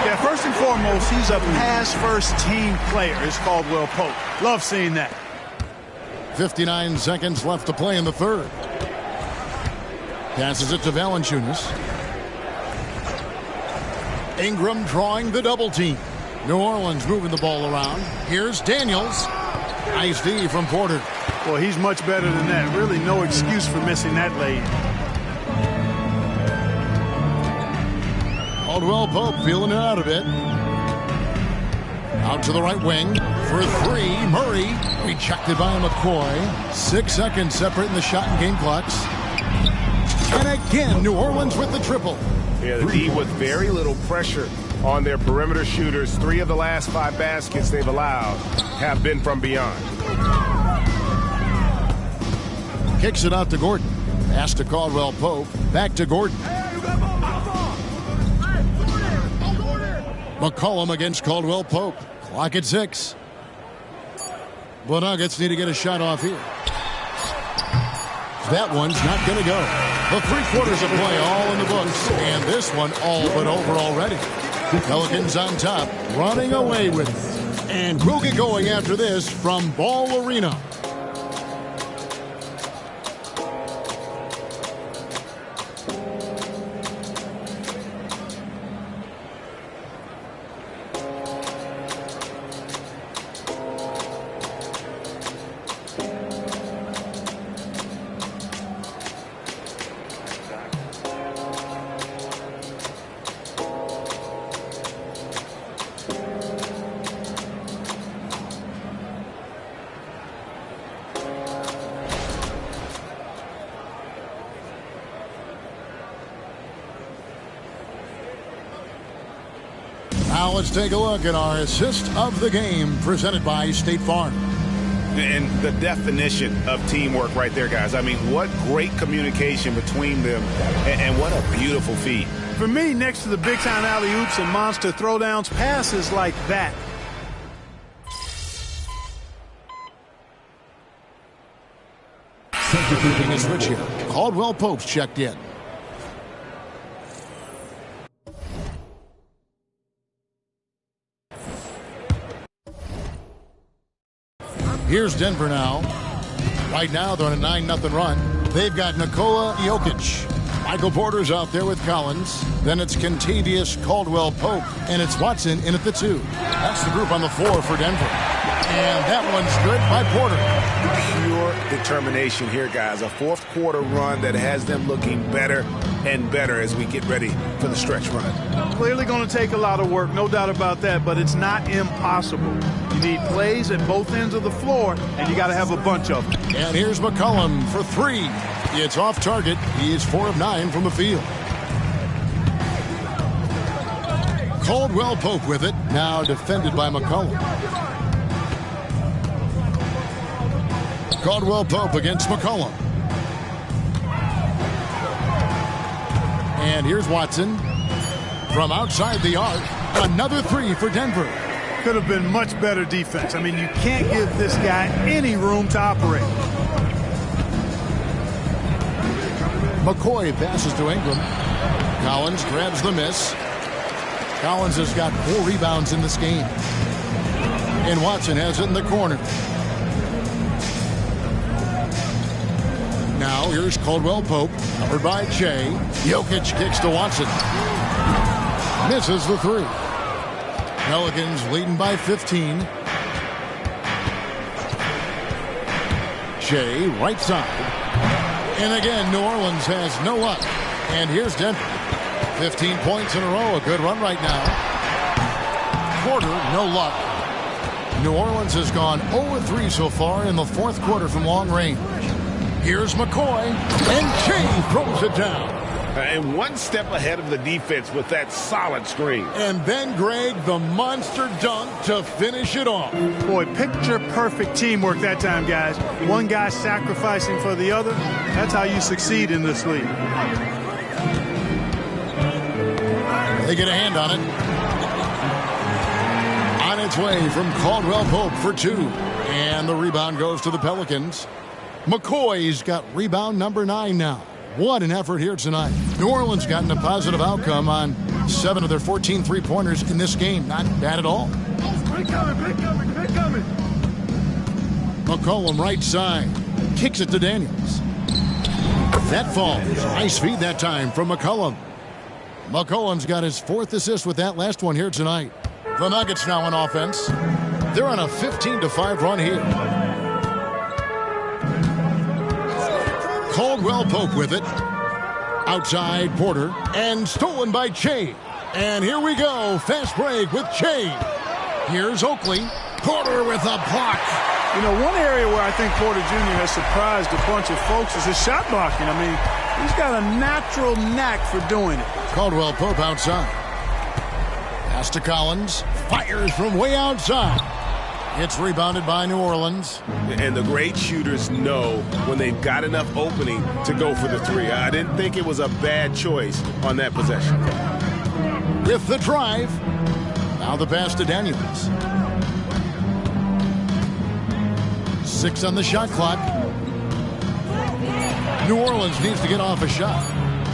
Yeah, first and foremost, he's a pass-first team player. It's Caldwell Pope. Love seeing that. 59 seconds left to play in the third. Passes it to Valanciunas. Ingram drawing the double team. New Orleans moving the ball around. Here's Daniels. Nice D from Porter. Well, he's much better than that. Really no excuse for missing that lane. Caldwell Pope feeling it out a bit. Out to the right wing for 3. Murray rejected by McCoy. 6 seconds separating the shot and game clocks. And again, New Orleans with the triple. Yeah, the D with very little pressure on their perimeter shooters. 3 of the last 5 baskets they've allowed have been from beyond. Kicks it out to Gordon. Pass to Caldwell Pope. Back to Gordon. McCollum against Caldwell Pope. Clock at 6. The Nuggets need to get a shot off here. That one's not going to go. The 3 quarters of play all in the books. And this one all but over already. Pelicans on top, running away with it. And we'll get going after this from Ball Arena. Now let's take a look at our assist of the game presented by State Farm. And the definition of teamwork right there, guys. I mean, what great communication between them, and what a beautiful feat. For me, next to the big-time alley-oops and monster throwdowns, passes like that. Keeping a switch here. Caldwell Pope's checked in. Here's Denver now. Right now, they're on a 9-0 run. They've got Nikola Jokic. Michael Porter's out there with Collins. Then it's Kentavious Caldwell-Pope. And it's Watson in at the 2. That's the group on the floor for Denver. And that one's good by Porter. Pure determination here, guys. A fourth quarter run that has them looking better and better as we get ready for the stretch run. Clearly going to take a lot of work, no doubt about that, but it's not impossible. You need plays at both ends of the floor, and you got to have a bunch of them. And here's McCollum for 3. It's off target. He is 4 of 9 from the field. Caldwell Pope with it. Now defended by McCollum. Caldwell Pope against McCollum. And here's Watson from outside the arc. Another 3 for Denver. Could have been much better defense. I mean, you can't give this guy any room to operate. McCoy passes to Ingram. Collins grabs the miss. Collins has got 4 rebounds in this game. And Watson has it in the corner. Now here's Caldwell Pope, covered by Che. Jokic kicks to Watson. Misses the 3. Pelicans leading by 15. Che, right side. And again, New Orleans has no luck. And here's Denver. 15 points in a row. A good run right now. Porter, no luck. New Orleans has gone 0-3 so far in the fourth quarter from long range. Here's McCoy, and Che throws it down. And one step ahead of the defense with that solid screen. And then Greg, the monster dunk to finish it off. Boy, picture-perfect teamwork that time, guys. One guy sacrificing for the other. That's how you succeed in this league. They get a hand on it. On its way from Caldwell Pope for 2. And the rebound goes to the Pelicans. McCoy's got rebound number 9 now. What an effort here tonight. New Orleans gotten a positive outcome on 7 of their 14 three-pointers in this game. Not bad at all. Big coming. McCollum right side. Kicks it to Daniels. That falls. Nice feed that time from McCollum. McCollum's got his 4th assist with that last one here tonight. The Nuggets now on offense. They're on a 15-5 run here. Caldwell Pope with it. Outside Porter. And stolen by Che. And here we go. Fast break with Che. Here's Oakley. Porter with a block. You know, one area where I think Porter Jr. has surprised a bunch of folks is his shot blocking. I mean, he's got a natural knack for doing it. Caldwell Pope outside. Pass to Collins. Fires from way outside. It's rebounded by New Orleans. And the great shooters know when they've got enough opening to go for the three. I didn't think it was a bad choice on that possession. With the drive. Now the pass to Daniels. 6 on the shot clock. New Orleans needs to get off a shot.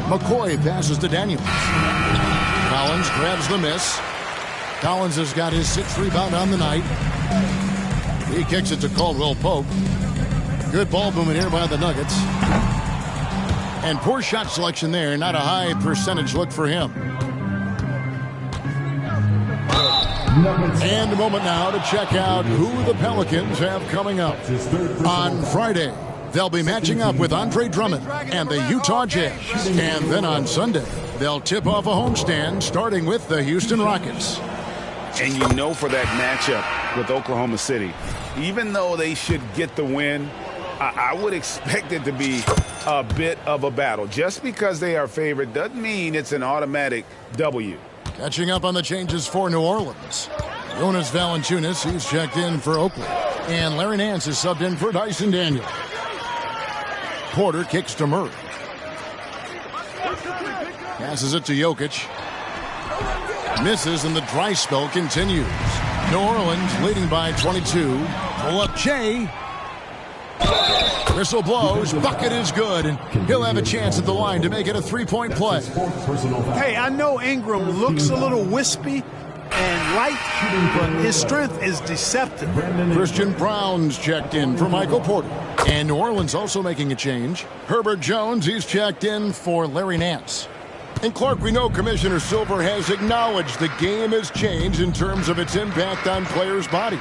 McCoy passes to Daniels. Collins grabs the miss. Collins has got his 6th rebound on the night. He kicks it to Caldwell Pope. Good ball movement here by the Nuggets. And poor shot selection there. Not a high percentage look for him. And a moment now to check out who the Pelicans have coming up. On Friday, they'll be matching up with Andre Drummond and the Utah Jazz. And then on Sunday, they'll tip off a homestand starting with the Houston Rockets. And you know, for that matchup with Oklahoma City, even though they should get the win, I would expect it to be a bit of a battle. Just because they are favored doesn't mean it's an automatic W. Catching up on the changes for New Orleans. Jonas Valanciunas, he's checked in for Oakland. And Larry Nance is subbed in for Dyson Daniel. Porter kicks to Murray. Passes it to Jokic. Misses, and the dry spell continues. New Orleans leading by 22. Pull up Shea. Whistle blows. Bucket is good, and he'll have a chance at the line to make it a 3-point play. Hey, I know Ingram looks a little wispy and light, but his strength is deceptive. Christian Brown's checked in for Michael Porter. And New Orleans also making a change. Herbert Jones, he's checked in for Larry Nance. And Clark, we know Commissioner Silver has acknowledged the game has changed in terms of its impact on players' bodies.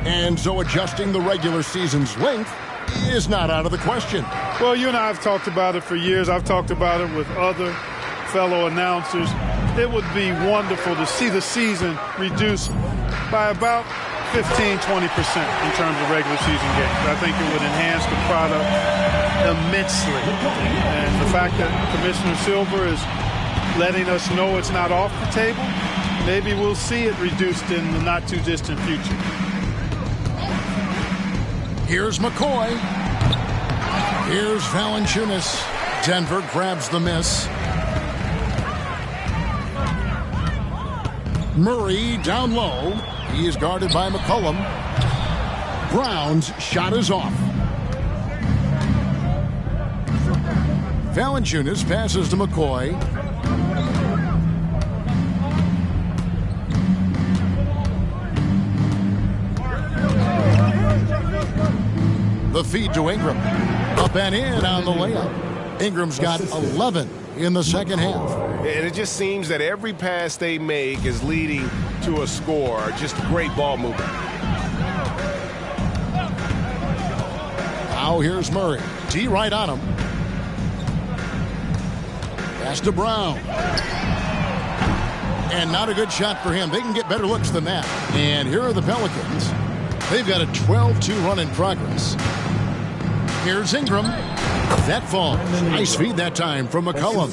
And so adjusting the regular season's length is not out of the question. Well, you and I have talked about it for years. I've talked about it with other fellow announcers. It would be wonderful to see the season reduced by about 15-20% in terms of regular season games. I think it would enhance the product immensely. And the fact that Commissioner Silver is letting us know it's not off the table, maybe we'll see it reduced in the not-too-distant future. Here's McCoy. Here's Valanciunas. Denver grabs the miss. Murray down low. He is guarded by McCollum. Brown's shot is off. Valanciunas passes to McCoy. The feed to Ingram. Up and in on the layup. Ingram's got 11 in the second half. And it just seems that every pass they make is leading to a score. Just great ball movement. Now here's Murray. T right on him. Pass to Brown. And not a good shot for him. They can get better looks than that. And here are the Pelicans. They've got a 12-2 run in progress. Here's Ingram. That falls. Nice feed that time from McCollum.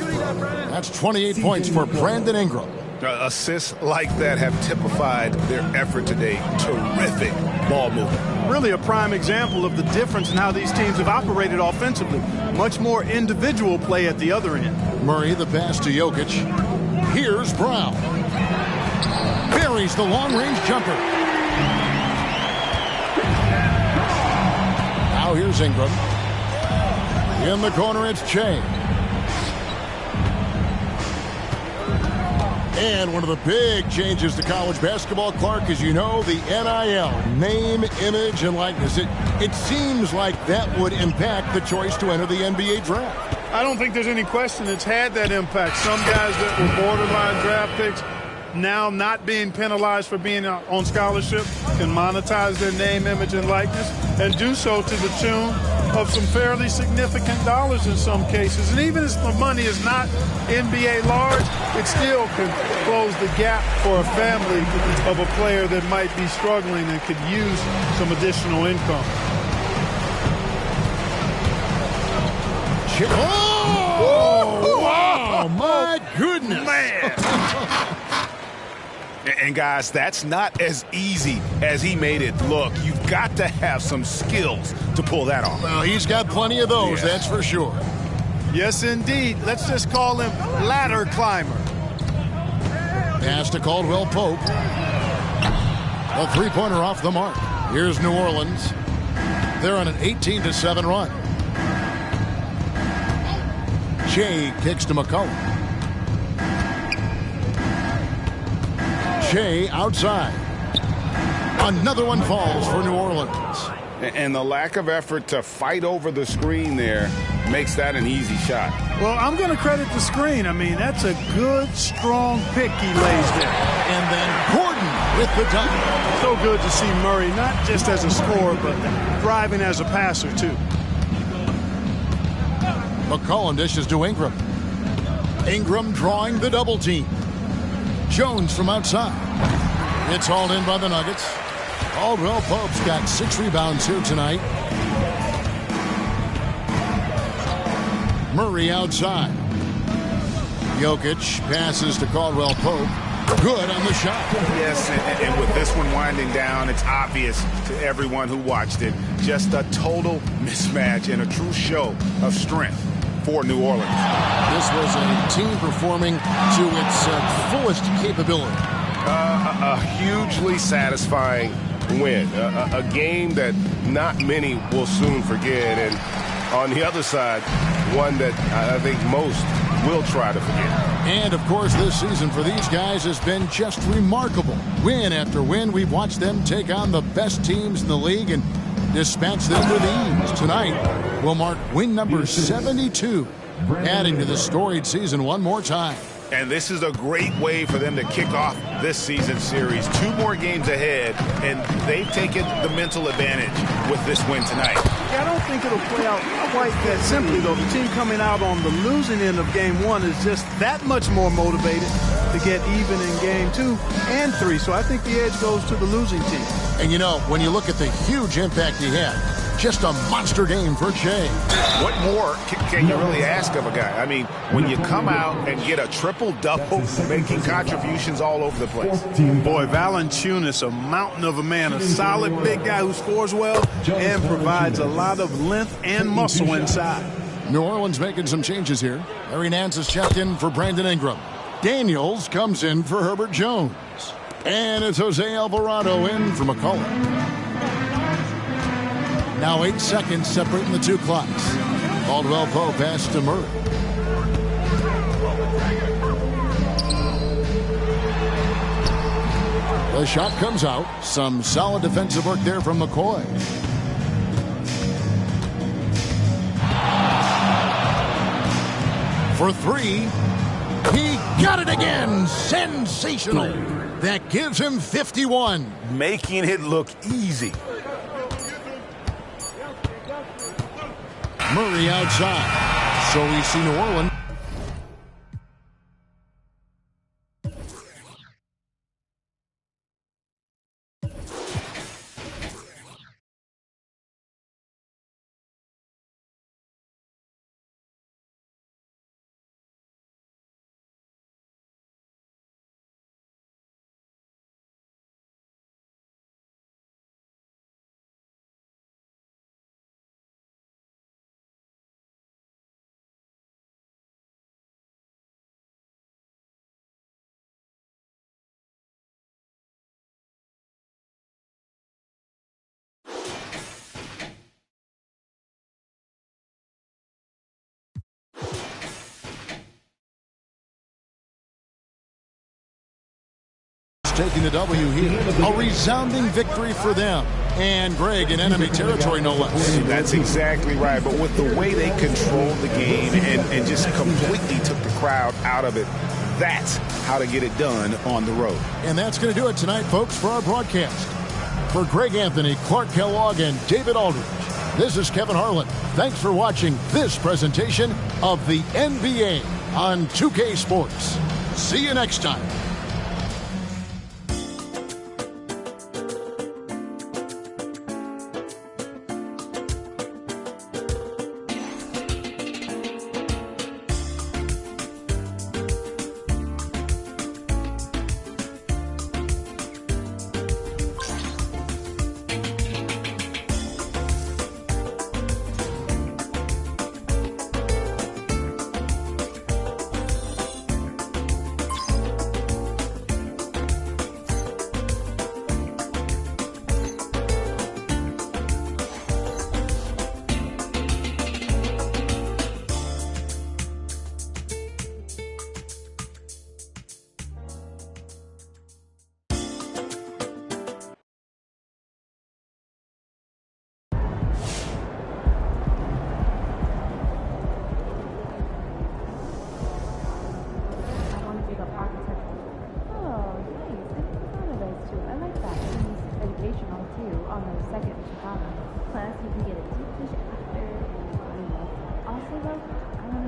That's 28 points for Brandon Ingram. Assists like that have typified their effort today. Terrific ball movement. Really a prime example of the difference in how these teams have operated offensively. Much more individual play at the other end. Murray, the pass to Jokic. Here's Brown. Buries the long-range jumper. Now here's Ingram. In the corner, it's Shea. And one of the big changes to college basketball, Clark, as you know, the NIL, name, image, and likeness. It seems like that would impact the choice to enter the NBA draft. I don't think there's any question it's had that impact. Some guys that were borderline draft picks now not being penalized for being on scholarship can monetize their name, image, and likeness and do so to the tune of some fairly significant dollars in some cases. And even if the money is not NBA large, it still can close the gap for a family of a player that might be struggling and could use some additional income. Oh, wow, my goodness. Man. And guys, that's not as easy as he made it look. You've got to have some skills to pull that off. Well, he's got plenty of those, that's for sure. Yes, indeed. Let's just call him ladder climber. Pass to Caldwell Pope. A three-pointer off the mark. Here's New Orleans. They're on an 18-7 run. Shea kicks to McCollum. Shea outside. Another one falls for New Orleans. And the lack of effort to fight over the screen there makes that an easy shot. Well, I'm going to credit the screen. I mean, that's a good, strong pick he lays there. And then Gordon with the dunk. So good to see Murray, not just as a scorer, but thriving as a passer, too. McCollum dishes to Ingram. Ingram drawing the double team. Jones from outside. It's hauled in by the Nuggets. Caldwell Pope's got 6 rebounds here tonight. Murray outside. Jokic passes to Caldwell Pope. Good on the shot. Yes, and with this one winding down, it's obvious to everyone who watched it. Just a total mismatch and a true show of strength for New Orleans. This was a team performing to its fullest capability. A hugely satisfying win. A game that not many will soon forget. And on the other side, one that I think most will try to forget. And, of course, this season for these guys has been just remarkable. Win after win, we've watched them take on the best teams in the league and dispatch them with ease. Tonight will mark win number 72, adding to the storied season one more time. And this is a great way for them to kick off this season series. 2 more games ahead, and they've taken the mental advantage with this win tonight. Yeah, I don't think it'll play out quite that simply, though. The team coming out on the losing end of game 1 is just that much more motivated to get even in game 2 and 3. So I think the edge goes to the losing team. And, you know, when you look at the huge impact he had, just a monster game for Shea. What more can you really ask of a guy? I mean, when you come out and get a triple-double, making contributions all over the place. Boy, Valanciunas, a mountain of a man, a solid big guy who scores well and provides a lot of length and muscle inside. New Orleans making some changes here. Larry Nance is checked in for Brandon Ingram. Daniels comes in for Herbert Jones. And it's Jose Alvarado in for McCollum. Now 8 seconds separating the 2 clocks. Caldwell Pope pass to Murray. The shot comes out. Some solid defensive work there from McCoy. For 3. He got it again. Sensational. That gives him 51. Making it look easy. Murray outside. So we see New Orleans. Taking the W here. A resounding victory for them. And Greg in enemy territory, no less. That's exactly right. But with the way they controlled the game and just completely took the crowd out of it, that's how to get it done on the road. And that's going to do it tonight, folks, for our broadcast. For Greg Anthony, Clark Kellogg, and David Aldridge, this is Kevin Harlan. Thanks for watching this presentation of the NBA on 2K Sports. See you next time.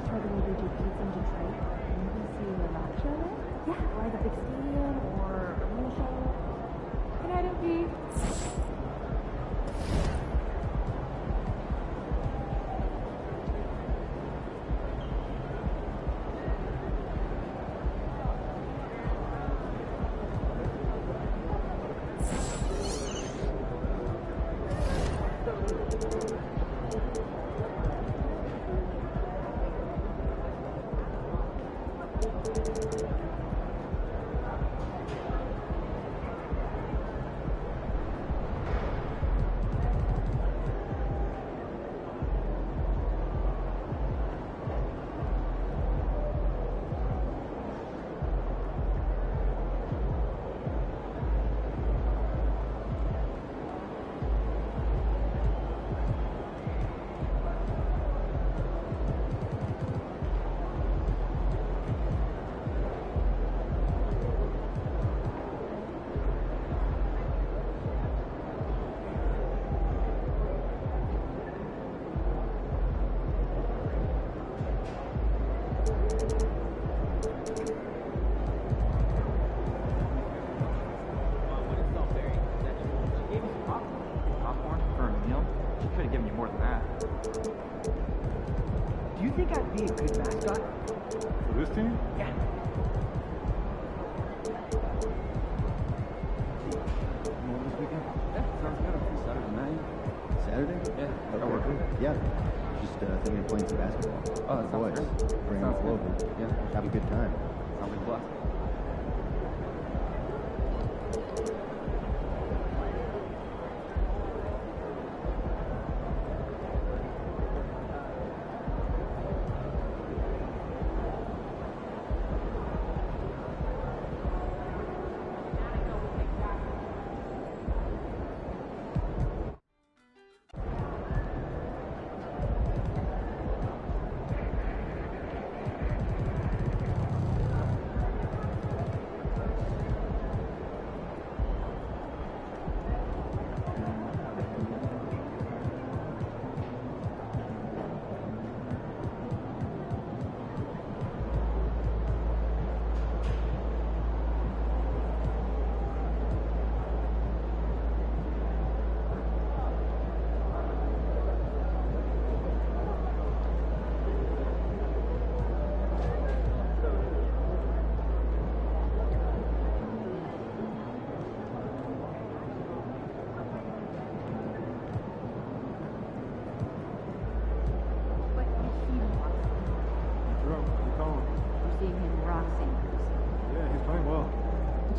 just tried to maybe do gigs in Detroit. Maybe see a rock show there? Yeah, or like a big stadium or arena show. Good night, MP.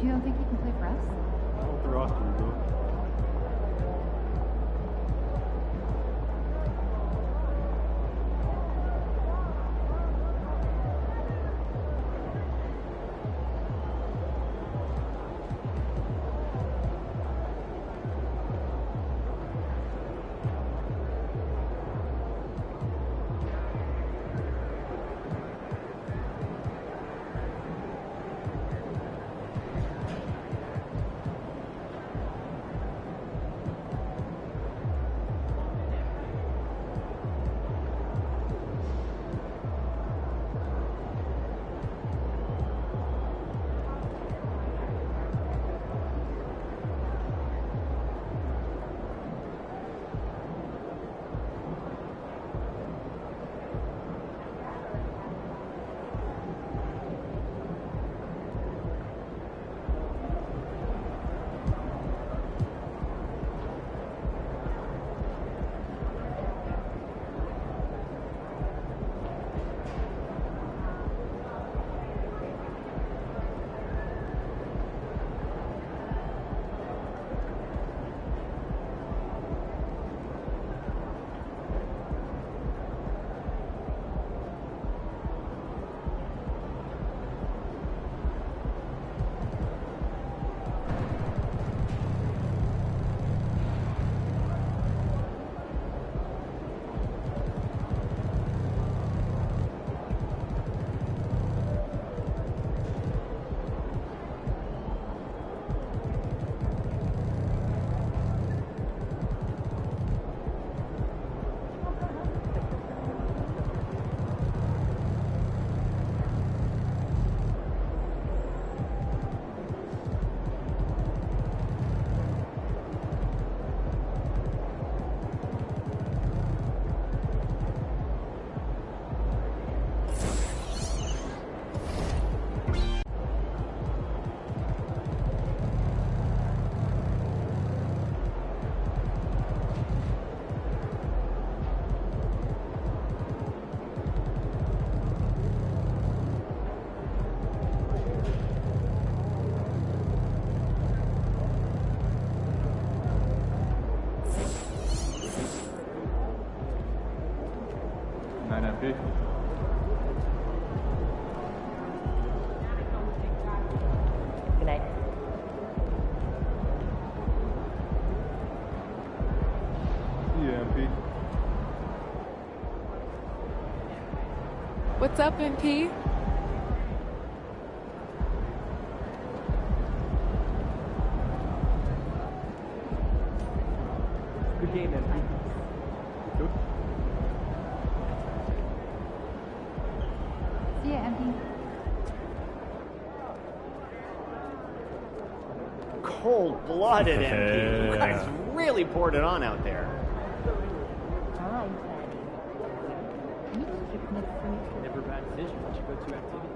You don't think he can play for us? I don't know what the roster will do. What's up, MP? Good game, MP. Good. See ya, MP. Cold-blooded MP. You guys really poured it on out there. Hi, Daddy. Never a bad decision once you go to activity.